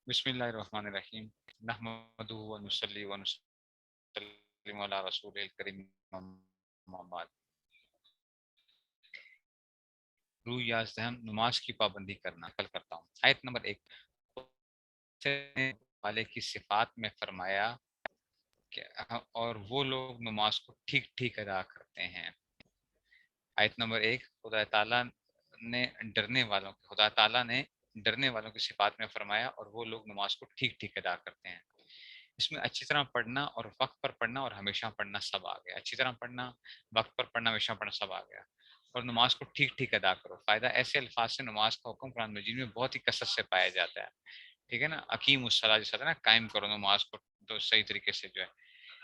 بسم اللہ الرحمن الرحیم نحمدہ و نصلی و نسلم علی رسول الکریم اما بعد۔ روح یا ذہن نماز کی پابندی کرنا کل کرتا ہوں۔ آیت نمبر 1 والے کی صفات میں فرمایا کہ اور وہ لوگ نماز کو ٹھیک ٹھیک ادا کرتے ہیں۔ آیت نمبر 1 خدا تعالیٰ نے ڈرنے والوں کی صفات میں فرمایا اور وہ لوگ نماز کو ٹھیک ٹھیک ادا کرتے ہیں۔ اس میں اچھی طرح پڑھنا اور وقت پر پڑھنا اور ہمیشہ پڑھنا سب آ گیا۔ اچھی طرح پڑھنا، وقت پر پڑھنا، ہمیشہ پڑھنا سب آ گیا۔ اور نماز کو ٹھیک ٹھیک ادا کرو، فائدہ ایسے الفاظ سے نماز کا حکم قرآن مجید میں بہت ہی کثرت سے پایا جاتا ہے۔ ٹھیک ہے نا، اقیم الصلاۃ جیسا ہے نا، قائم کرو نماز کو تو صحیح طریقے سے جو ہے۔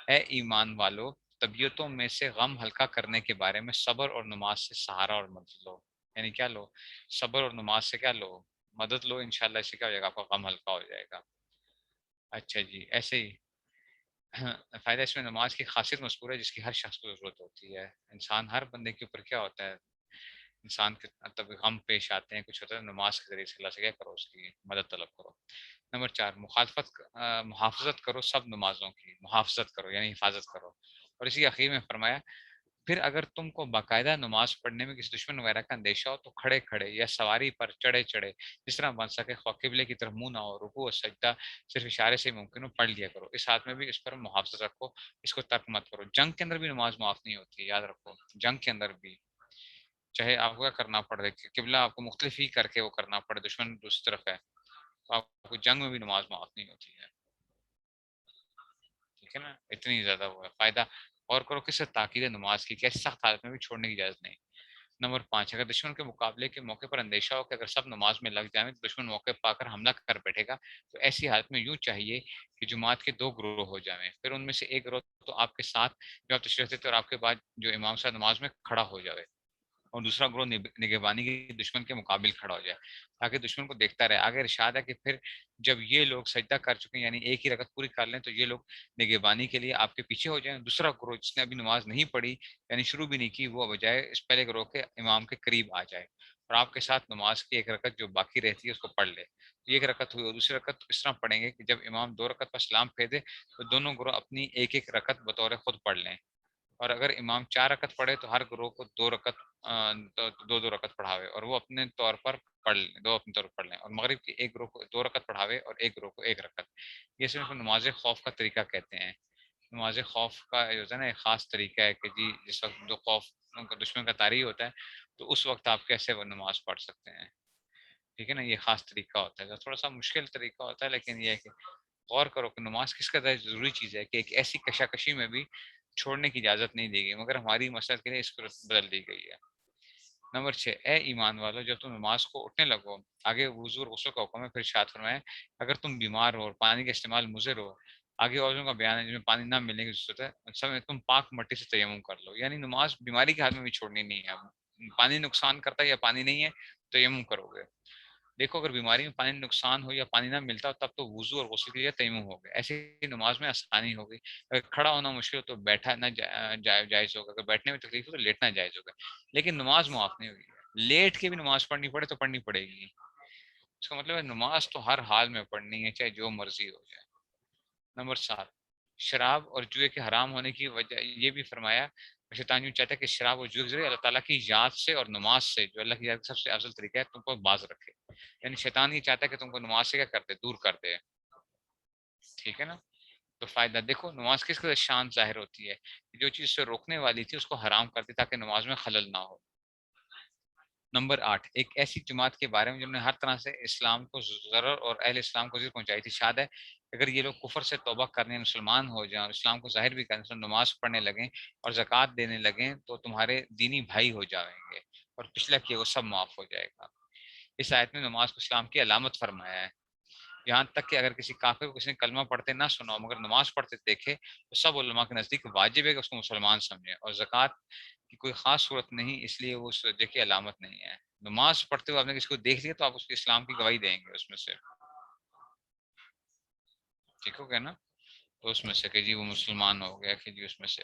اے ایمان والو، طبیعتوں میں سے غم ہلکا کرنے کے بارے میں صبر اور نماز سے سہارا اور مدد لو۔ یعنی کیا لو؟ صبر اور نماز سے کیا لو؟ مدد لو، انشاءاللہ اس سے کیا ہو جائے گا؟ آپ کا غم ہلکا ہو جائے گا۔ اچھا جی، ایسے ہی فائدہ اس میں نماز کی خاصیت مذکور ہے جس کی ہر شخص کو ضرورت ہوتی ہے۔ انسان ہر بندے کے اوپر کیا ہوتا ہے؟ انسان کے مطلب غم پیش آتے ہیں، کچھ ہوتا ہے، نماز کے ذریعے سے اللہ سے کیا کرو؟ اس کی مدد طلب کرو۔ نمبر 4 محافظت کرو سب نمازوں کی، محافظت کرو یعنی حفاظت کرو۔ اور اسی اخیر میں فرمایا پھر اگر تم کو باقاعدہ نماز پڑھنے میں کسی دشمن وغیرہ کا اندیشہ ہو تو کھڑے کھڑے یا سواری پر چڑھے چڑھے جس طرح بن سکے، خواہ قبلے کی طرف منہ نہ ہو، رکوع و سجدہ صرف اشارے سے ممکن ہو پڑھ لیا کرو۔ اس ہاتھ میں بھی اس پر محافظت رکھو، اس کو ترک مت کرو۔ جنگ کے اندر بھی نماز معاف نہیں ہوتی، یاد رکھو، جنگ کے اندر بھی چاہے آپ کو کیا کرنا پڑے، قبلہ آپ کو مختلف ہی کر کے وہ کرنا پڑے، دشمن دوسری طرف ہے تو آپ کو جنگ میں بھی نماز معاف نہیں ہوتی ہے۔ ٹھیک ہے نا، اتنی زیادہ وہ ہے فائدہ۔ اور کرو کس سے؟ تاکید نماز کی، کیسی سخت حالت میں بھی چھوڑنے کی اجازت نہیں۔ نمبر 5 اگر دشمن کے مقابلے کے موقع پر اندیشہ ہو کہ اگر سب نماز میں لگ جائیں تو دشمن موقع پا کر حملہ کر بیٹھے گا، تو ایسی حالت میں یوں چاہیے کہ جماعت کے 2 گروہ ہو جائیں، پھر ان میں سے ایک گروہ تو آپ کے ساتھ جو آپ تشریف دیتے اور آپ کے بعد جو امام صاحب نماز میں کھڑا ہو جائے، اور دوسرا گروہ نگہبانی کی دشمن کے مقابل کھڑا ہو جائے تاکہ دشمن کو دیکھتا رہے۔ آگے ارشاد ہے کہ پھر جب یہ لوگ سجدہ کر چکے ہیں یعنی ایک ہی رکعت پوری کر لیں تو یہ لوگ نگہبانی کے لیے آپ کے پیچھے ہو جائیں۔ دوسرا گروہ جس نے ابھی نماز نہیں پڑھی یعنی شروع بھی نہیں کی، وہ بجائے اس پہلے گروہ کے امام کے قریب آ جائے اور آپ کے ساتھ نماز کی ایک رکعت جو باقی رہتی ہے اس کو پڑھ لے۔ ایک رکعت ہوئی اور دوسری رکعت اس طرح پڑھیں گے کہ جب امام 2 رکعت پر سلام پھیر دے تو دونوں گروہ اپنی ایک ایک رکعت بطور خود پڑھ لیں، اور اگر امام 4 رکعت پڑھے تو ہر گروہ کو 2 رکعت دو رکعت پڑھاوے اور وہ اپنے طور پر پڑھ لیں، دو اپنے طور پر پڑھ لیں، اور مغرب کی ایک گروہ کو 2 رکعت پڑھاوے اور ایک گروہ کو 1 رکعت۔ یہ صرف نماز خوف کا طریقہ کہتے ہیں۔ نماز خوف کا جو ہے نا ایک خاص طریقہ ہے کہ جی جس وقت جو خوف دشمن کا طاری ہوتا ہے تو اس وقت آپ کیسے وہ نماز پڑھ سکتے ہیں۔ ٹھیک ہے نا، یہ خاص طریقہ ہوتا ہے، تھوڑا سا مشکل طریقہ ہوتا ہے، لیکن یہ ہے کہ غور کرو کہ نماز کس قدر ضروری چیز ہے کہ ایک ایسی کشاکشی میں بھی چھوڑنے کی اجازت نہیں دی گئی، مگر ہماری مسلط کے لیے اس صورت بدل دی گئی ہے۔ نمبر 6 اے ایمان والو، جب تم نماز کو اٹھنے لگو، آگے وضو اور غسل کا حکم ہے، پھر ارشاد فرمائے اگر تم بیمار ہو اور پانی کا استعمال مضر ہو، آگے عوضوں کا بیان ہے جن میں پانی نہ ملنے کی ضرورت ہے، سب میں تم پاک مٹی سے تیمم کر لو۔ یعنی نماز بیماری کے حال میں بھی چھوڑنی نہیں ہے، پانی نقصان کرتا ہے یا پانی نہیں ہے تیمم کرو گے۔ دیکھو اگر بیماری میں پانی نقصان ہو یا پانی نہ ملتا ہو تب تو وضو اور غسل کے لیے تیمم ہو گیا، ایسی نماز میں آسانی ہوگی۔ اگر کھڑا ہونا مشکل ہو تو بیٹھا نہ جائز ہوگا، اگر بیٹھنے میں تکلیف ہو تو لیٹنا جائز ہوگا، لیکن نماز معاف نہیں ہوگی۔ لیٹ کے بھی نماز پڑھنی پڑے تو پڑھنی پڑے گی، اس کا مطلب ہے نماز تو ہر حال میں پڑھنی ہے چاہے جو مرضی ہو جائے۔ نمبر 7 شراب اور جوئے کے حرام ہونے کی وجہ یہ بھی فرمایا، شیطان یوں چاہتا ہے کہ شراب اور جوئے کے ذریعے اللہ تعالیٰ کی یاد سے اور نماز سے جو اللہ کی یاد کا سب سے افضل طریقہ ہے تم کو باز رکھے۔ یعنی شیطان یہ چاہتا ہے کہ تم کو نماز سے کیا کرتے؟ دور کرتے۔ ٹھیک ہے نا، تو فائدہ دیکھو نماز کس قدر شان ظاہر ہوتی ہے، جو چیز سے روکنے والی تھی اس کو حرام کرتی تاکہ نماز میں خلل نہ ہو۔ نمبر 8 ایک ایسی جماعت کے بارے میں جنہوں نے ہر طرح سے اسلام کو ضرر اور اہل اسلام کو ضرر پہنچائی تھی، شاد ہے اگر یہ لوگ کفر سے توبہ کرنے مسلمان ہو جائیں اور اسلام کو ظاہر بھی کرنے نماز پڑھنے لگیں اور زکوٰۃ دینے لگیں تو تمہارے دینی بھائی ہو جائیں گے اور پچھلا کیا وہ سب معاف ہو جائے گا۔ اس آیت میں نماز کو اسلام کی علامت فرمایا ہے، یہاں تک کہ اگر کسی کافر کو کسی نے کلمہ پڑھتے نہ سنا ہو مگر نماز پڑھتے دیکھے تو سب علماء کے نزدیک واجب ہے کہ اس کو مسلمان سمجھے، اور زکوٰۃ کی کوئی خاص صورت نہیں اس لیے وہ اس درجے کی علامت نہیں ہے۔ نماز پڑھتے ہوئے آپ نے کسی کو دیکھ لیا تو آپ اس کے اسلام کی گواہی دیں گے اس میں سے، ٹھیک ہو گیا نا، تو اس میں سے کہ جی وہ مسلمان ہو گیا کہ جی اس میں سے۔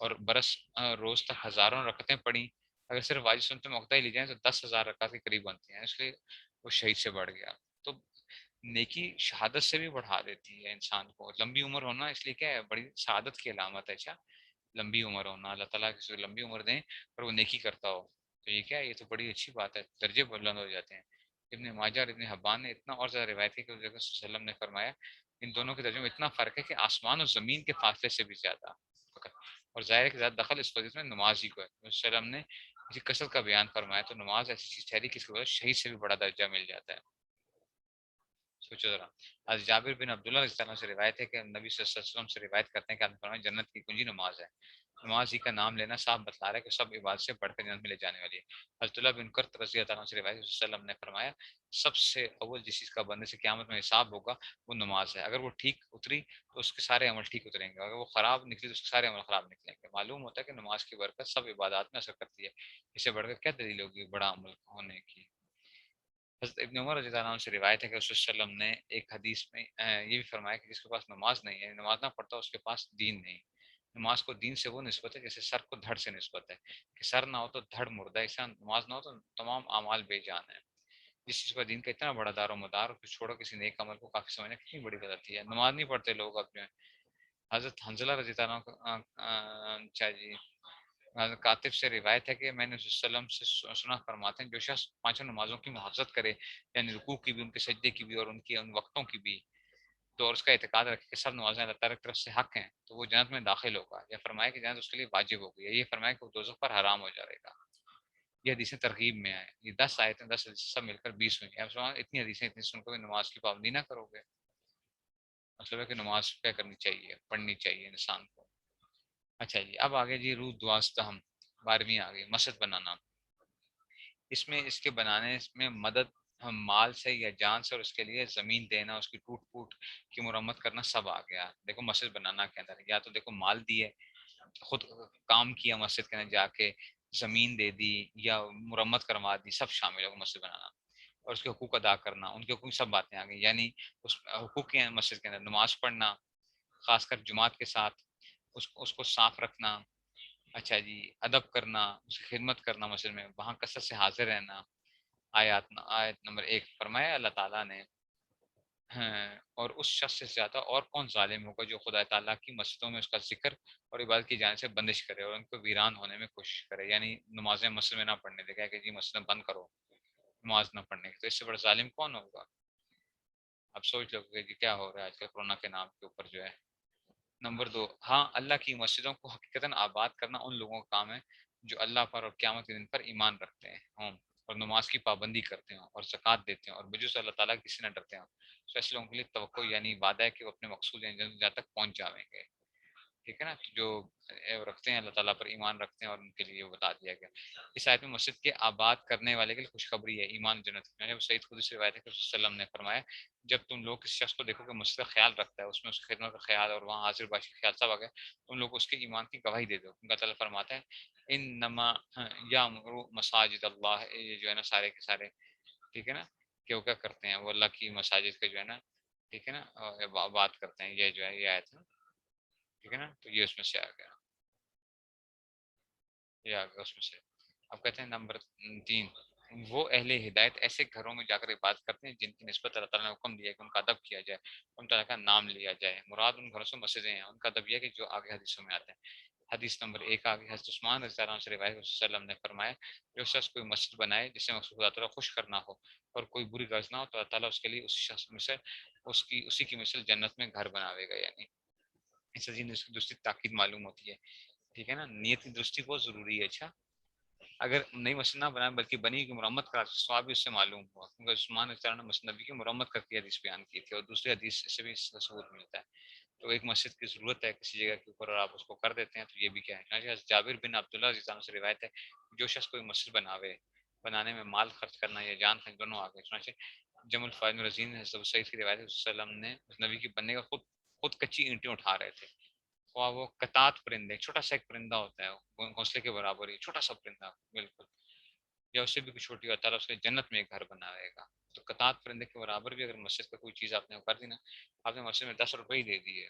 اور برس روز تک ہزاروں رکعتیں پڑھی، اگر صرف واجب سنت موقع ہی لی جائیں تو 10,000 رکعت کے قریب بنتی ہیں، اس لیے وہ شہید سے بڑھ گیا. تو نیکی شہادت سے بھی بڑھا دیتی ہے انسان کو. لمبی عمر ہونا اس لیے کیا ہے، بڑی سعادت کی علامت ہے. اچھا، لمبی عمر ہونا، اللہ تعالیٰ کسی کو لمبی عمر دیں اور وہ نیکی کرتا ہو تو یہ کیا ہے، یہ تو بڑی اچھی بات ہے، درجے بلند ہو جاتے ہیں. ابن ماجہ اور ابن حبان نے اتنا اور زیادہ روایت کی کہ حضرت صلی اللہ علیہ وسلم نے فرمایا ان دونوں کے درجے میں اتنا فرق ہے کہ آسمان اور زمین کے فاصلے سے بھی زیادہ. اور ظاہر کے زیادہ دخل اس وجہ میں نماز ہی کو ہے. رسول اللہ نے اسی کثرت کا بیان فرمایا تو نماز ایسی چیز ٹھہری کہ اس کی وجہ شہید سے بھی بڑا درجہ مل جاتا ہے. سوچو ذرا. آج جابر بن عبداللہ رضی اللہ عنہ سے روایت ہے کہ نبی صلی اللہ علیہ وسلم سے روایت کرتے ہیں کہ آپ نے فرمایا جنت کی کنجی نماز ہے. نماز ہی کا نام لینا صاف بتلا رہا ہے کہ سب عبادت سے بڑھ کر جنت میں لے جانے والی ہے. حضرت اللہ بن کرت رضی اللہ عنہ سے روایت ہے کہ وسلم نے فرمایا سب سے اول جس چیز کا بندے سے قیامت میں حساب ہوگا وہ نماز ہے. اگر وہ ٹھیک اتری تو اس کے سارے عمل ٹھیک اتریں گے، اگر وہ خراب نکلی تو اس کے سارے عمل خراب نکلیں گے. معلوم ہوتا ہے کہ نماز کی برکت سب عبادات میں اثر کرتی ہے. اس سے بڑھ کر کیا دلیل ہوگی بڑا عمل ہونے کی. حضرت ابن عمر رضی اللہ عنہ سے روایت ہے کہ رسول اللہ علیہ وسلم نے ایک حدیث میں یہ بھی فرمایا کہ جس کے پاس نماز نہیں ہے، نماز نہ پڑھتا، اس کے پاس دین نہیں. نماز کو دین سے وہ نسبت ہے جیسے سر کو دھڑ سے نسبت ہے، کہ سر نہ ہو تو دھڑ مردہ ہے، اس طرح نماز نہ ہو تو تمام اعمال بے جان ہے. جس چیز کا دین کا اتنا بڑا دار و مدار تو چھوڑو کسی نیک عمل کو کافی سمجھنا کتنی بڑی غلطی ہے. نماز نہیں پڑھتے لوگ اب جو ہے. حضرت حنزلہ رضی اللہ عنہ اچھا جی، کاتب سے روایت ہے کہ میں نے صلی اللہ علیہ وسلم سے سنا فرماتے ہیں جو شخص پانچوں نمازوں کی محافظت کرے، یعنی رکوع کی بھی، ان کے سجدے کی بھی، اور ان کی ان وقتوں کی بھی، تو اور اس کا اعتقاد رکھے کہ سب نمازیں اللہ تعالیٰ کی طرف سے حق ہیں، تو وہ جنت میں داخل ہوگا. یا فرمایا کہ جنت اس کے لیے واجب ہوگی، یا یہ فرمایا کہ وہ دوزخ پر حرام ہو جائے گا. یہ حدیثیں ترغیب میں آئے. یہ 10 آیتیں 10 حدیثیں سب مل کر 20 ہوئی. اب سوال اتنی حدیثیں اتنی سن کر نماز کی پابندی نہ کرو گے؟ مطلب ہے کہ نماز کیا کرنی چاہیے، پڑھنی چاہیے انسان کو. اچھا جی، اب آگے جی روح دوازدہم 12ویں آگے مسجد بنانا. اس میں اس کے بنانے میں مدد ہم مال سے یا جان سے، اور اس کے لیے زمین دینا، اس کی ٹوٹ پھوٹ کی مرمت کرنا سب آ گیا. دیکھو مسجد بنانا کے اندر یا تو دیکھو مال دیے، خود کام کیا مسجد کے اندر جا کے، زمین دے دی یا مرمت کروا دی، سب شامل ہے مسجد بنانا. اور اس کے حقوق ادا کرنا، ان کے حقوق سب باتیں آ گئی. یعنی اس حقوق کے ہیں مسجد کے اندر نماز پڑھنا، خاص کر جماعت کے ساتھ، اس کو صاف رکھنا. اچھا جی، ادب کرنا، اس کی خدمت کرنا مسجد میں، وہاں کثرت سے حاضر رہنا. آیت نمبر 1 فرمایا اللہ تعالیٰ نے ہیں اور اس شخص سے زیادہ اور کون ظالم ہوگا جو خدا تعالیٰ کی مسجدوں میں اس کا ذکر اور عبادت کی جانب سے بندش کرے اور ان کو ویران ہونے میں کوشش کرے. یعنی نمازیں مسجد میں نہ پڑھنے دے گا کہ جی مسجد بند کرو نماز نہ پڑھنے کی. تو اس سے بڑا ظالم کون ہوگا؟ اب سوچ لو کہ کیا ہو رہا ہے آج کل کورونا کے نام کے اوپر جو ہے. نمبر 2، ہاں اللہ کی مسجدوں کو حقیقتاً آباد کرنا ان لوگوں کا کام ہے جو اللہ پر اور قیامت کے دن پر ایمان رکھتے ہیں اور نماز کی پابندی کرتے ہیں اور زکوٰۃ دیتے ہیں اور بجز اللہ تعالیٰ کسی نہ ڈرتے ہیں. تو ایسے لوگوں کے لیے توقع یعنی وعدہ ہے کہ وہ اپنے مقصود یعنی جہاں تک پہنچ جاویں گے. ٹھیک ہے نا، جو رکھتے ہیں اللہ تعالیٰ پر ایمان رکھتے ہیں، اور ان کے لیے وہ بتا دیا گیا. اس آیت میں مسجد کے آباد کرنے والے کے لیے خوشخبری ہے ایمان جنت. میں نے سعید خدی سے روایت ہے کہ رسول اللہ علیہ وسلم نے فرمایا جب تم لوگ کسی شخص کو دیکھو کہ مسجد کا خیال رکھتا ہے، اس میں اس کی خدمت کا خیال اور وہاں حاضر باشی کا خیال سب آ گیا، تم لوگ اس کے ایمان کی گواہی دے دو. اللہ تعالیٰ فرماتا ہے انما یامر مساجد اللہ، یہ جو ہے نا سارے کے سارے، ٹھیک ہے نا، کہ وہ کیا کرتے ہیں، وہ اللہ کی مساجد کا جو ہے نا، ٹھیک ہے نا، بات کرتے ہیں. یہ جو ہے یہ آیت ہے، ٹھیک ہے نا، تو یہ اس میں سے آ گیا، یہ آ گیا اس میں سے. اب کہتے ہیں نمبر 3، وہ اہل ہدایت ایسے گھروں میں جا کر عبادت کرتے ہیں جن کی نسبت اللہ تعالیٰ نے حکم دیا کہ ان کا ادب کیا جائے، ان تعالیٰ کا نام لیا جائے. مراد ان گھروں سے مسجدیں ہیں، ان کا ادب یہ کہ جو آگے حدیثوں میں آتے ہیں. حدیث نمبر 1 آگے حضرت عثمان رضی اللہ عنہ سے روایت ہے کہ وسلم نے فرمایا جو شخص کوئی مسجد بنائے جس سے مقصود خدا تعالیٰ خوش کرنا ہو اور کوئی بری غرض نہ ہو تو اللہ تعالیٰ اس کے لیے اس شخص میں سے اسی کی مثل جنت میں گھر بناوے گا. یعنی اس سے دوسری تاکید معلوم ہوتی ہے. ٹھیک ہے نا، نیت کی درستی بہت ضروری ہے. اچھا، اگر نئی مسجد نہ بنائے بلکہ بنی کی مرمت کا سواب بھی اس سے معلوم ہوا، کیونکہ عثمان رضی اللہ عنہ نے مسجد نبی کی مرمت کر کے حدیث بیان کی تھی، اور دوسری حدیث سے بھی اس کا ثبوت ملتا ہے. تو ایک مسجد کی ضرورت ہے کسی جگہ کے اوپر اور آپ اس کو کر دیتے ہیں تو یہ بھی کیا ہے. جابر بن عبداللہ رضی اللہ عنہ سے روایت ہے جو شخص کوئی مسجد بنانے میں مال خرچ کرنا یا جان خرچ دونوں آگے. چنانچہ جمع الفائد رضین حضرت سعید کی روایت ہے وسلم نے نبی کی بننے کا خود کچی اینٹیں اٹھا رہے تھے. وہ قطات پرندے، چھوٹا سا ایک پرندہ ہوتا ہے وہ گھونسلے کے برابر ہی چھوٹا سا پرندہ بالکل، یا اس سے بھی کچھ چھوٹی ہوتا ہے اس کے جنت میں ایک گھر بنائے گا. تو قطات پرندے کے برابر بھی اگر مسجد کا کوئی چیز آپ نے کر دی نا، آپ نے مسجد میں 10 روپے ہی دے دیے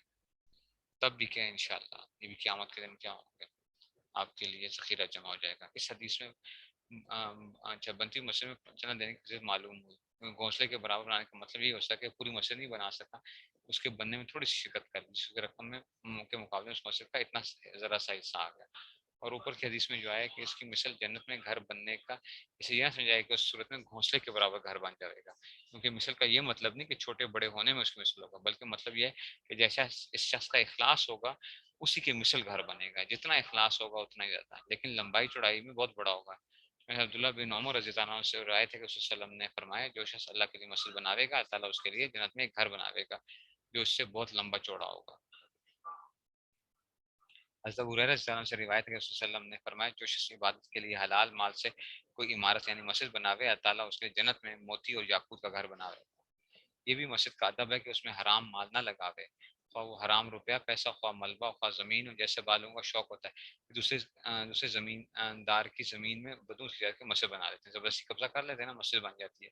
تب بھی کیا انشاءاللہ یہ بھی قیامت کے دن کیا ہوں گے. آپ کے لیے ذخیرہ جمع ہو جائے گا. اس حدیث میں اچھا بنتی مسجد میں چندہ دینے کی ضرورت معلوم ہوئی. گھونسلے کے برابر بنانے کا مطلب یہ ہو سکتا ہے کہ پوری مسجد نہیں بنا سکتا, اس کے بننے میں تھوڑی سی شرکت کر دی, جس کی رقم میں کے مقابلے اس مسجد کا اتنا ذرا سا حصہ آ گیا. اور اوپر کی حدیث میں جو آیا کہ اس کی مثل جنت میں گھر بننے کا اسے یہ سمجھایا کہ اس صورت میں گھونسلے کے برابر گھر بن جائے گا. کیونکہ مثل کا یہ مطلب نہیں کہ چھوٹے بڑے ہونے میں اس کی مثل ہوگا, بلکہ مطلب یہ ہے کہ جیسا اس شخص کا اخلاص ہوگا اسی کے مثل گھر بنے گا. جتنا اخلاص ہوگا اتنا ہی زیادہ, لیکن لمبائی چوڑائی میں بہت بڑا ہوگا. عبداللہ بن عمر رضی اللہ عنہ سے روایت ہے کہ رسول صلی اللہ علیہ وسلم نے فرمایا جو شخص اللہ کے لیے مسجد بناوے گا اللہ تعالیٰ اس کے لیے جنت میں ایک گھر بناوے گا جو اس سے بہت لمبا چوڑا ہوگا. حضرت ابو ہریرہ رضی اللہ عنہ سے روایت ہے کہ رسول صلی اللہ علیہ وسلم نے فرمایا جو شخص عبادت کے لیے حلال مال سے کوئی عمارت یعنی مسجد بناوے اللہ تعالیٰ اس کے جنت میں موتی اور یاقوت کا گھر بناوے. یہ بھی مسجد کا ادب ہے کہ اس میں حرام مال نہ لگاوے, خواہ وہ حرام روپیہ پیسہ, خواہ ملبہ, خواہ زمین ہو. جیسے بالوں کا شوق ہوتا ہے دوسرے زمین دار کی زمین میں بدوش کر کے مسجد بنا لیتے ہیں, زبردستی قبضہ کر لیتے ہیں نا, مسجد بن جاتی ہے.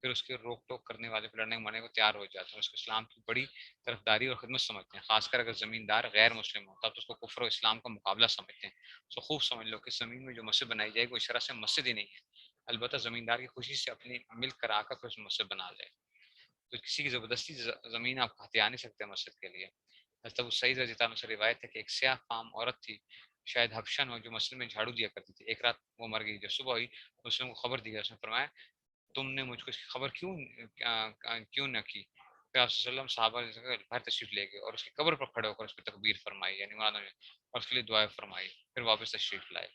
پھر اس کے روک ٹوک کرنے والے لڑنے مرنے کو تیار ہو جاتے ہیں. اس کو اسلام کی بڑی طرفداری اور خدمت سمجھتے ہیں, خاص کر اگر زمیندار غیر مسلم ہوتا تو اس کو کفر و اسلام کا مقابلہ سمجھتے ہیں. تو خوب سمجھ لو کہ زمین میں جو مسجد بنائی جائے گی وہ اس طرح سے مسجد ہی نہیں ہے, البتہ زمیندار کی خوشی سے اپنی ملک کرا کر پھر اس مسجد بنا جائے. تو کسی کی زبردستی زمین آپ ہتھیار نہیں سکتے مسجد کے لیے. حضرت ابو سعید رضی اللہ عنہ سے روایت ہے کہ ایک سیاہ فام عورت تھی, شاید حبشن ہو, جو مسجد میں جھاڑو دیا کرتی تھی. ایک رات وہ مر گئی. جب صبح ہوئی مسلم کو خبر دی گئی. اس نے فرمایا تم نے مجھ کو اس کی خبر کیوں نہ کی. پھر آپ صلی اللہ علیہ وسلم صحابہ باہر تشریف لے گئے اور اس کی قبر پر کھڑے ہو کر اس پہ تکبیر فرمائی, یعنی اور اس کے لیے دعائیں فرمائی. پھر واپس تشریف لائے.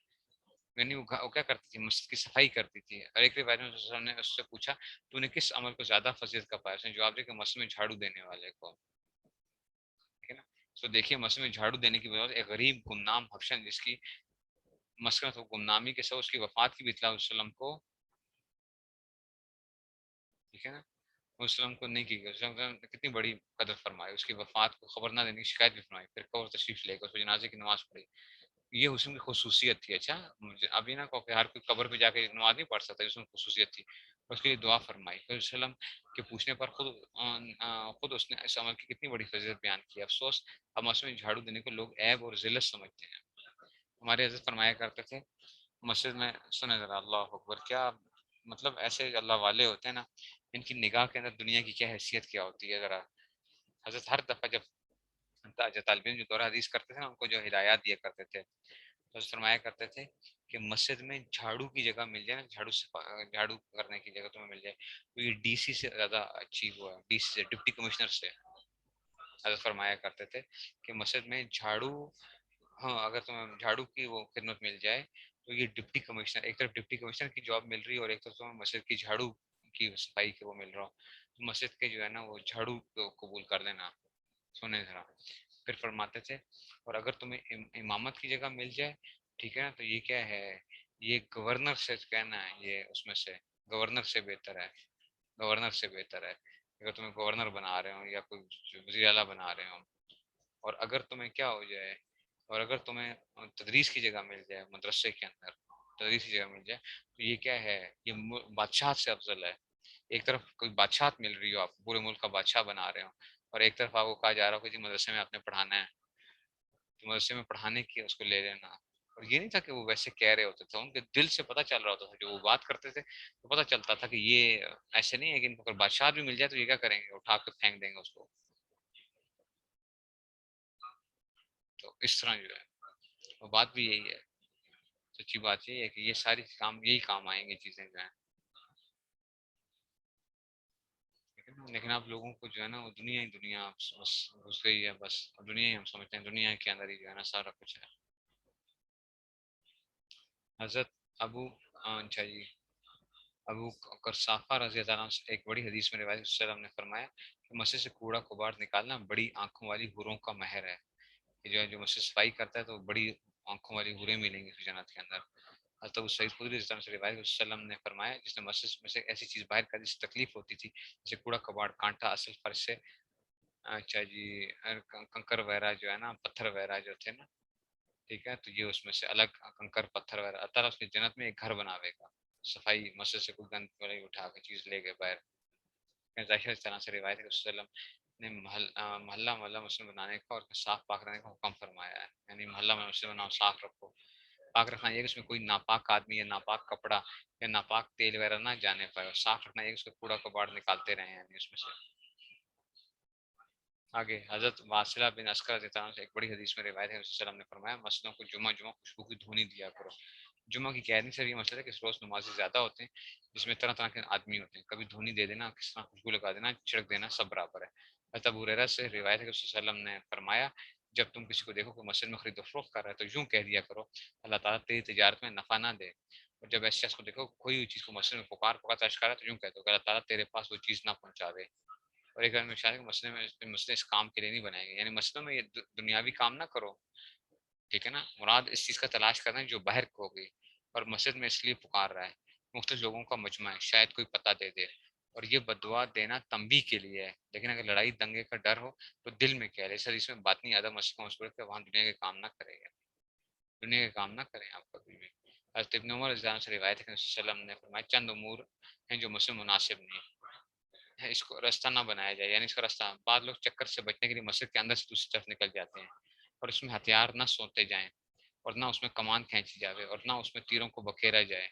یعنی وہ کیا کرتی تھی, مسجد کی صفائی کرتی تھی. اور ایک روایت میں رسول نے اس سے پوچھا تو نے کس عمل کو زیادہ فضیلت کا پایا. اس نے جواب دیا کہ مسجد میں جھاڑو دینے والے کو. ٹھیک ہے نا. تو دیکھیے مسجد میں جھاڑو دینے کی وجہ سے ایک غریب گمنام حبشن جس کی مسکنت و گمنامی کے ساتھ اس کی وفات کی بھی اطلاع وسلم کو, ٹھیک ہے نا, وسلم کو نہیں کی گئی. وسلم کتنی بڑی قدر فرمائی, اس کی وفات کو خبر نہ دینے کی شکایت بھی فرمائی. پھر قبر تشریف لے کر اس پہ جنازے کی نماز پڑھی. یہ حسن کی خصوصیت تھی. اچھا ابھی نہ کہو کہ ہر کوئی قبر پہ جا کے نماز نہیں پڑھ سکتا, حسن خصوصیت تھی. اس کے لیے دعا فرمائی. پھر وسلم کے پوچھنے پر خود اس نے اس عمل کی کتنی بڑی فضیلت بیان کی. افسوس اب مسجد میں جھاڑو دینے کو لوگ عیب اور ذلت سمجھتے ہیں. ہمارے حضرت فرمایا کرتے تھے مسجد میں, سنے ذرا اللہ اکبر, کیا مطلب ایسے اللہ والے ہوتے ہیں نا, ان کی نگاہ کے اندر دنیا کی کیا حیثیت کیا ہوتی ہے. ذرا حضرت ہر دفعہ جب طالب علم جو دورہ حدیث کرتے تھے نا, ان کو جو ہدایات دیا کرتے تھے تو فرمایا کرتے تھے کہ مسجد میں جھاڑو کی جگہ مل جائے نا, جھاڑو کرنے کی جگہ تمہیں مل جائے تو یہ ڈی سی سے زیادہ اچھی ہوا ہے, ڈی سی سے, ڈپٹی کمشنر سے. حضرت فرمایا کرتے تھے کہ مسجد میں جھاڑو, ہاں اگر تمہیں جھاڑو کی وہ خدمت مل جائے تو یہ ڈپٹی کمشنر, ایک طرف ڈپٹی کمشنر کی جاب مل رہی ہے اور ایک طرف تمہیں مسجد کی جھاڑو کی صفائی کے وہ مل رہا ہو, تو مسجد کے جو ہے نا وہ جھاڑو کو قبول کر لینا. سنیں ذرا. پھر فرماتے تھے اور اگر تمہیں امامت کی جگہ مل جائے, ٹھیک ہے نا, تو یہ کیا ہے, یہ گورنر سے کہنا ہے, یہ اس میں سے گورنر سے بہتر ہے, گورنر سے بہتر ہے. اگر تمہیں گورنر بنا رہے ہوں یا کوئی وزیر اعلیٰ بنا رہے ہوں, اور اگر تمہیں کیا ہو جائے, اور اگر تمہیں تدریس کی جگہ مل جائے مدرسے کے اندر, تدریس کی جگہ مل جائے تو یہ کیا ہے, یہ بادشاہت سے افضل ہے. ایک طرف کوئی بادشاہت مل رہی ہو, آپ پورے ملک کا بادشاہ بنا رہے ہو, اور ایک طرف آپ کو کہا جا رہا ہو کہ جی مدرسے میں آپ نے پڑھانا ہے, تو مدرسے میں پڑھانے کی اس کو لے لینا. اور یہ نہیں تھا کہ وہ ویسے کہہ رہے ہوتے تھے, ان کے دل سے پتہ چل رہا ہوتا تھا, جو وہ بات کرتے تھے تو پتہ چلتا تھا کہ یہ ایسے نہیں ہے کہ ان کو اگر بادشاہ بھی مل جائے تو یہ کیا کریں گے, اٹھا کے پھینک دیں گے اس کو. تو اس طرح جو ہے وہ بات بھی یہی ہے. سچی بات یہ ہے کہ یہ ساری کام یہی کام آئیں گے چیزیں جو ہیں. لیکن آپ لوگوں کو جو ہے نا وہ دنیا ہی دنیا بس گھس گئی ہے, بس دنیا ہی ہم سمجھتے ہیں, دنیا کے اندر ہی جو ہے نا سارا کچھ ہے. حضرت ابو اچھا جی ابو کرصافہ رضی اللہ عنہ سے ایک بڑی حدیث میں روایت وسلم نے فرمایا کہ مسجد سے کوڑا کباڑ نکالنا بڑی آنکھوں والی حوروں کا مہر ہے. کہ جو مسجد صفائی کرتا ہے تو بڑی آنکھوں والی حوریں ملیں گی جنت کے اندر. حضرت ابو سعید خدری رضی اللہ عنہ سے روایت وسلم نے فرمایا جس نے مسجد میں سے ایسی چیز باہر کر جس سے تکلیف ہوتی تھی, جیسے کوڑا کباڑ, کانٹا, اصل فرش سے, اچھا جی کنکر وغیرہ جو ہے نا, پتھر وغیرہ جو تھے نا, ٹھیک ہے, تو یہ اس میں سے الگ کنکر پتھر وغیرہ, اللہ تعالیٰ اس کی جنت میں ایک گھر بناوے گا. صفائی مسجد سے کوئی گند والی اٹھا کے چیز لے گئے باہر. ظاہر طرح سے روایت ہے وسلم نے محلہ محلہ مسلم بنانے کا اور صاف پاک رہنے کا حکم فرمایا ہے. یعنی محلہ میں مسلم بناؤ، صاف رکھو. پاک رکھنا یہ کہ اس میں کوئی ناپاک آدمی یا ناپاک کپڑا یا ناپاک تیل وغیرہ نہ جانے پائے. اور صاف رکھنا یہ کہ اس کا کوڑا کباڑ نکالتے رہیں یعنی اس میں سے. آگے حضرت واصلہ بن عسکر رضی اللہ عنہ سے ایک بڑی حدیث میں روایت ہے، رسول صلی اللہ علیہ وسلم نے فرمایا مسجدوں کو جمعہ جمعہ خوشبو کی دھونی دیا کرو. جمعہ کی قید سے یہ مسئلہ ہے کہ اس روز نمازی زیادہ ہوتے ہیں جس میں طرح طرح کے آدمی ہوتے ہیں. کبھی دھونی دے دینا، کس طرح خوشبو لگا دینا، چھڑک دینا، سب برابر ہے. حضرت ابو ہریرہ سے روایت ہے کہ رسول صلی اللہ علیہ وسلم نے فرمایا جب تم کسی کو دیکھو کہ مسجد میں خرید و فروخت کر رہا ہے تو یوں کہہ دیا کرو اللہ تعالیٰ تیری تجارت میں نفع نہ دے. اور جب ایسے شخص کو دیکھو کوئی بھی چیز کو مسجد میں پکار پکار تلاش کر رہا ہے تو یوں کہہ دو کہ اللہ تعالیٰ تیرے پاس وہ چیز نہ پہنچا دے. اور ایک میں شاید مسئلے میں مسئلے اس کام کے لیے نہیں بنائے گئے، یعنی مسئلوں میں یہ دنیاوی کام نہ کرو. ٹھیک ہے نا، مراد اس چیز کا تلاش کرنا ہے جو باہر کو ہوگی اور مسجد میں اس لیے پکار رہا ہے. مختلف لوگوں کا مجمع ہے، شاید کوئی پتہ دے دے. اور یہ بدعا دینا تنبیہ کے لیے ہے، لیکن اگر لڑائی دنگے کا ڈر ہو تو دل میں کیا ہے. اس حدیث میں باطنی ادب مسجد کا مشورہ کہ وہاں دنیا کے کام نہ کرے گا، دنیا کے کام نہ کریں آپ کبھی بھی. حضرت ابن عمر رضی اللہ عنہ سے روایت ہے کہ رسول صلی اللہ علیہ وسلم نے فرمایا چند امور ہیں جو مسلم مناسب نہیں ہے، اس کو راستہ نہ بنایا جائے. یعنی اس کا راستہ، بعض لوگ چکر سے بچنے کے لیے مسجد کے اندر سے دوسری طرف نکل جاتے ہیں اور اس میں ہتھیار نہ سونتے جائیں اور نہ اس میں کمان کھینچی جائے اور نہ اس میں تیروں کو بکھیرا جائے.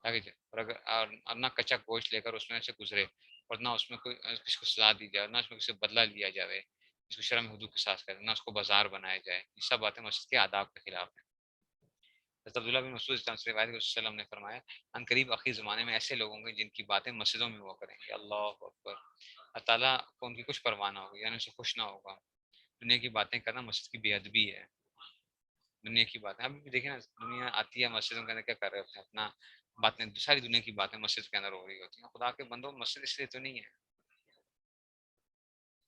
اور اگر اور نہ کچا گوشت لے کر اس میں سے گزرے اور نہ اس میں کوئی کسی کو سزا دی جائے، نہ اس میں کسی سے بدلہ لیا جائے اس کو شرم حدود کے ساتھ کرے، نہ اس کو بازار بنایا جائے. یہ سب باتیں مسجد کے آداب کے خلاف ہیں. حضرت عبداللہ بن مسعود سے روایت ہے کہ رسول اللہ نے فرمایا ان قریب آخری زمانے میں ایسے لوگ ہوں گے جن کی باتیں مسجدوں میں ہوا کریں گے. اللہ اکبر. اللہ تعالیٰ کو ان کی کچھ پرواہ نہ ہوگی، یعنی اسے خوش نہ ہوگا. دنیا کی باتیں کرنا مسجد کی بے ادبی ہے. دنیا کی باتیں ابھی بھی دیکھیں نا، دنیا آتی ہے مسجدوں کے اندر کیا کر رہے ہوتے ہیں، اپنا باتیں، ساری دنیا کی باتیں مسجد کے اندر ہو رہی ہوتی ہیں. خدا کے بندوں، مسجد اس لیے تو نہیں ہے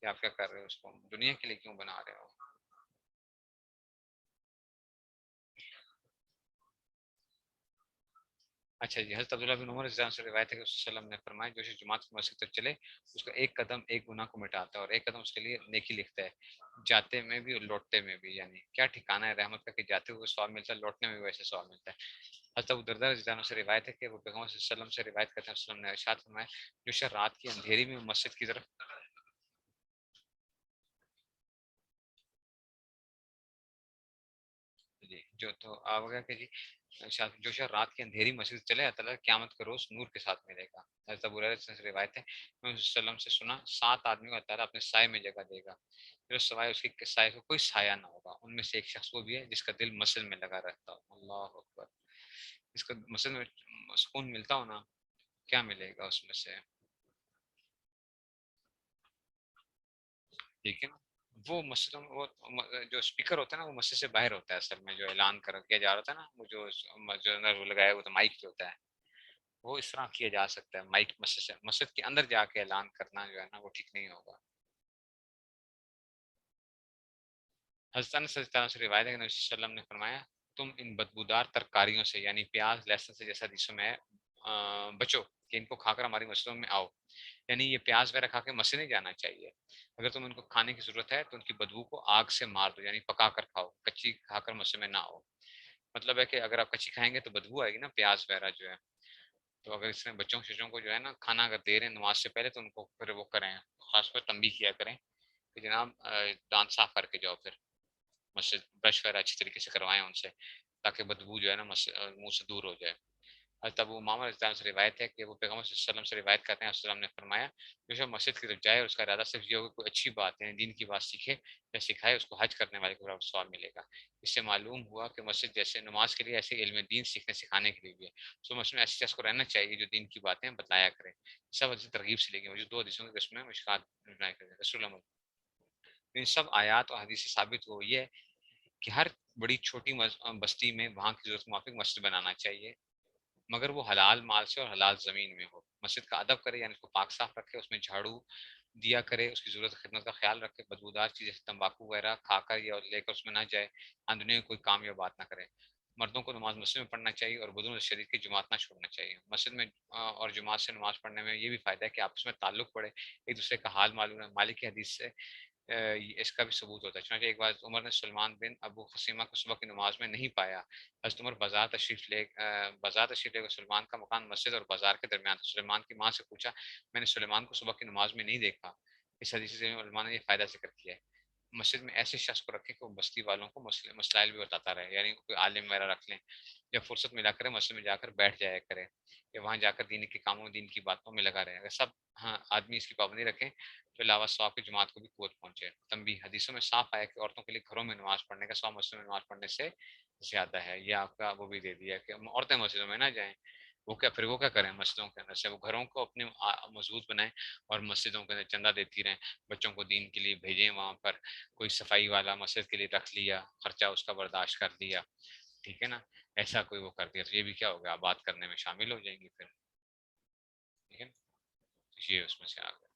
کہ آپ کیا کر رہے ہو، اس کو دنیا کے لیے کیوں بنا رہے ہو. اچھا جی. حضرت عبداللہ بن عمر رضی اللہ عنہ سے روایت ہے کہ صلی اللہ علیہ وسلم نے فرمایا جو شخص جماعت کی مسجد تک چلے اس کا ایک قدم ایک گناہ کو مٹاتا ہے اور ایک قدم اس کے لیے نیکی لکھتا ہے، جاتے میں بھی اور لوٹتے میں بھی. یعنی کیا ٹھکانہ ہے رحمت کا کہ جاتے ہوئے ثواب ملتا ہے، لوٹنے میں بھی ویسے ثواب ملتا ہے. حضرت ابو درداء رضی اللہ عنہ سے روایت ہے کہ وہ پیغمبر صلی اللہ علیہ وسلم سے روایت کرتے ہیں، صلی اللہ علیہ وسلم نے ارشاد فرمایا جو شخص رات کی اندھیری میں مسجد کی طرف جی جو تو آگے کہ جی جو شخص رات کی اندھیری مسجد چلے اللہ تعالیٰ قیامت کے روز نور کے ساتھ ملے گا. حضرت ابو ہریرہ سے روایت ہے میں صلی اللہ علیہ وسلم سے سنا 7 آدمیوں کو اللہ تعالیٰ اپنے سائے میں جگہ دے گا جو سوائے اس کے سائے کو کوئی سایہ نہ ہوگا. ان میں سے ایک شخص وہ بھی ہے جس کا دل مسجد میں لگا رہتا ہو. اللہ اکبر. اس کا مسجد میں سکون ملتا ہو نا، کیا ملے گا اس میں سے. ٹھیک ہے نا. وہ مسجدوں میں وہ جو اسپیکر ہوتا ہے نا وہ مسجد سے باہر ہوتا ہے اصل میں، جو اعلان کیا جا رہا تھا نا، وہ جو لگایا وہ تو مائک پہ ہوتا ہے. وہ اس طرح کیا جا سکتا ہے مائک مسجد سے، مسجد کے اندر جا کے اعلان کرنا جو ہے نا وہ ٹھیک نہیں ہوگا. حضرت انس رضی اللہ عنہ سے روایت ہے کہ نبی صلی اللہ علیہ وسلم نے فرمایا تم ان بدبودار ترکاریوں سے یعنی پیاز لہسن سے جیسا حدیثوں میں ہے بچو کہ ان کو کھا کر ہماری مسجدوں میں آؤ. یعنی یہ پیاز وغیرہ کھا کے مسجد نہیں جانا چاہیے. اگر تم ان کو کھانے کی ضرورت ہے تو ان کی بدبو کو آگ سے مار دو، یعنی پکا کر کھاؤ، کچی کھا کر مسجد میں نہ آؤ. مطلب ہے کہ اگر آپ کچی کھائیں گے تو بدبو آئے گی نا پیاز وغیرہ جو ہے. تو اگر اس میں بچوں شچوں کو جو ہے نا کھانا اگر دے رہے ہیں نماز سے پہلے تو ان کو پھر وہ کریں، خاص طور تنبیہ کیا کریں کہ جناب دانت صاف کر کے جاؤ، پھر مسجد برش وغیرہ اچھی طریقے سے کروائیں ان سے تاکہ بدبو جو ہے نا منہ سے دور ہو جائے. حضرت ابو امامہ رضی اللہ عنہ سے روایت ہے کہ وہ پیغمبر صلی اللہ علیہ وسلم سے روایت کرتے ہیں، صلی اللہ علیہ وسلم نے فرمایا جو شخص مسجد کی طرف جائے اور اس کا ارادہ صرف یہ ہو کہ کوئی اچھی بات یعنی دین کی بات سیکھے یا سکھائے اس کو حج کرنے والے کو برابر ثواب ملے گا. اس سے معلوم ہوا کہ مسجد جیسے نماز کے لیے ایسے علم دین سیکھنے سکھانے کے لیے بھی ہے. تو مسجد میں ایسے شخص کو رہنا چاہیے جو دین کی باتیں بتلایا کرے. سب حدیث ترغیب سے لے گئے، مجھے 2 حدیثوں کے قسم میں مشکات رسول اللہ. ان سب آیات اور حدیث سے ثابت ہو یہ کہ ہر بڑی چھوٹی بستی میں وہاں کی ضرورت موافق مسجد بنانا چاہیے، مگر وہ حلال مال سے اور حلال زمین میں ہو. مسجد کا ادب کرے یعنی اس کو پاک صاف رکھے، اس میں جھاڑو دیا کرے، اس کی ضرورت خدمت کا خیال رکھے، بدبودار چیز جیسے تمباکو وغیرہ کھا کر یا لے کر اس میں نہ جائے، دنیا میں کوئی کام یا بات نہ کرے. مردوں کو نماز مسجد میں پڑھنا چاہیے اور بدون شریف کی جماعت نہ چھوڑنا چاہیے. مسجد میں اور جماعت سے نماز پڑھنے میں یہ بھی فائدہ ہے کہ آپس میں تعلق پڑے، ایک دوسرے کا حال معلوم ہے. مالک کی حدیث سے اس کا بھی ثبوت ہوتا ہے. چنانچہ ایک بار عمر نے سلمان بن ابو خسیمہ کو صبح کی نماز میں نہیں پایا. حضرت عمر بازار تشریف لے کر سلمان کا مکان مسجد اور بازار کے درمیان تھا. سلمان کی ماں سے پوچھا میں نے سلمان کو صبح کی نماز میں نہیں دیکھا. اس حدیث سے علماء نے یہ فائدہ ذکر کیا ہے مسجد میں ایسے شخص کو رکھیں کہ وہ بستی والوں کو مسائل بھی بتاتا رہے، یعنی کوئی عالم وغیرہ رکھ لیں، یا فرصت ملا کرے مسجد میں جا کر بیٹھ جایا کرے، یا وہاں جا کر دین کے کاموں دین کی باتوں میں لگا رہے. اگر سب ہاں آدمی اس کی پابندی رکھیں تو علاوہ ثواب کی جماعت کو بھی قوت پہنچے. تنبیہ، حدیثوں میں صاف آیا کہ عورتوں کے لیے گھروں میں نماز پڑھنے کا ثواب مسجد میں نماز پڑھنے سے زیادہ ہے. یہ آپ کا وہ بھی دے دیا کہ عورتیں مسجدوں میں نہ جائیں. وہ کیا کریں مسجدوں کے اندر سے وہ گھروں کو اپنے مضبوط بنائیں اور مسجدوں کے اندر چندہ دیتی رہیں، بچوں کو دین کے لیے بھیجیں، وہاں پر کوئی صفائی والا مسجد کے لیے رکھ لیا، خرچہ اس کا برداشت کر لیا، ٹھیک ہے نا. ایسا کوئی وہ کر دیا تو یہ بھی کیا ہوگا، آباد کرنے میں شامل ہو جائیں گی پھر، ٹھیک ہے نا. یہ اس میں سے آ گیا.